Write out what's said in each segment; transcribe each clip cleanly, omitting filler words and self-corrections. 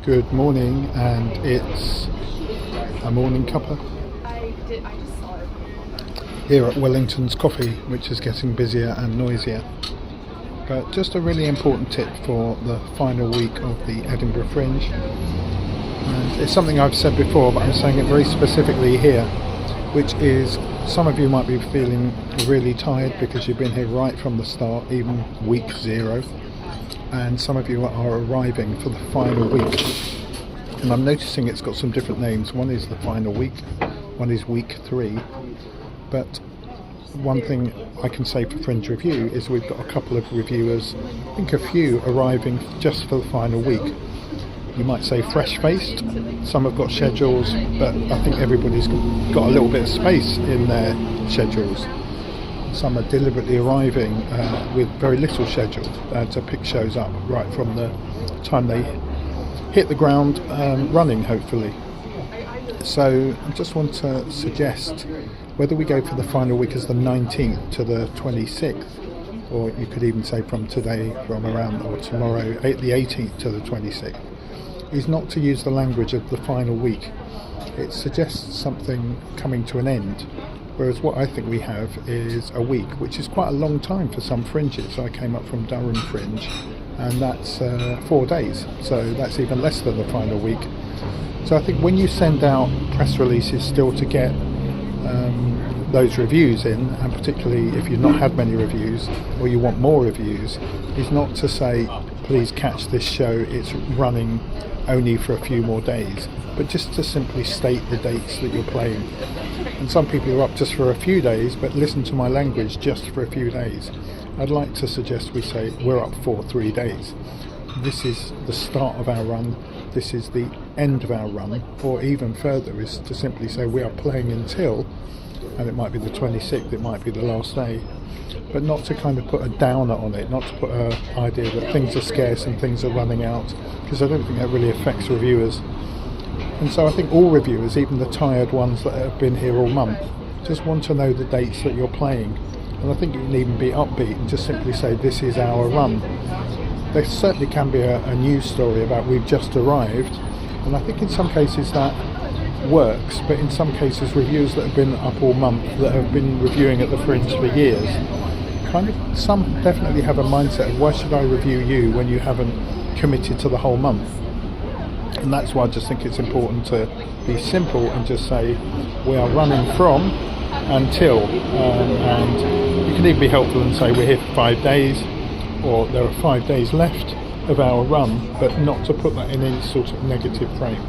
Good morning, and it's a morning cuppa here at Wellington's Coffee, which is getting busier and noisier. But just a really important tip for the final week of the Edinburgh Fringe, and it's something I've said before, but I'm saying it very specifically here, which is some of you might be feeling really tired because you've been here right from the start, even week 0. And some of you are arriving for the final week, and I'm noticing it's got some different names. One is the final week, one is week 3, but one thing I can say for Fringe Review is we've got a couple of reviewers, I think a few, arriving just for the final week. You might say fresh-faced, some have got schedules, but I think everybody's got a little bit of space in their schedules. Some are deliberately arriving with very little schedule to pick shows up right from the time they hit the ground running, hopefully. So I just want to suggest whether we go for the final week as the 19th to the 26th, or you could even say from today, from around, or tomorrow, the 18th to the 26th, is not to use the language of the final week. It suggests something coming to an end. Whereas what I think we have is a week, which is quite a long time for some fringes. I came up from Durham Fringe, and that's 4 days, so that's even less than the final week. So I think when you send out press releases still to get those reviews in, and particularly if you've not had many reviews or you want more reviews, is not to say please catch this show, it's running only for a few more days, but just to simply state the dates that you're playing. And some people are up just for a few days, but listen to my language, just for a few days. I'd like to suggest we say we're up for 3 days. This is the start of our run, this is the end of our run, or even further is to simply say we are playing until, and it might be the 26th, it might be the last day, but not to kind of put a downer on it, not to put an idea that things are scarce and things are running out, because I don't think that really affects reviewers. And so I think all reviewers, even the tired ones that have been here all month, just want to know the dates that you're playing. And I think you can even be upbeat and just simply say this is our run. There certainly can be a news story about we've just arrived, and I think in some cases that works, but in some cases reviewers that have been up all month, that have been reviewing at the Fringe for years, some definitely have a mindset of why should I review you when you haven't committed to the whole month. And that's why I just think it's important to be simple and just say we are running from until, and you can even be helpful and say we're here for 5 days, or there are 5 days left of our run, but not to put that in any sort of negative frame.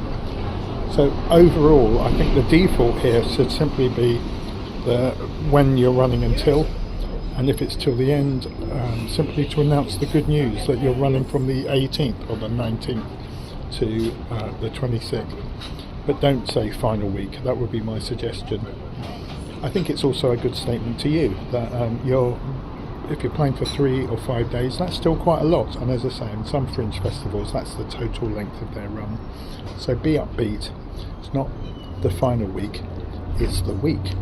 So overall, I think the default here should simply be when you're running until, and if it's till the end, simply to announce the good news that you're running from the 18th or the 19th to the 26th, but don't say final week. That would be my suggestion. I think it's also a good statement to you that if you're playing for 3 or 5 days, that's still quite a lot, and as I say, in some Fringe festivals that's the total length of their run. So be upbeat. It's not the final week, it's the week.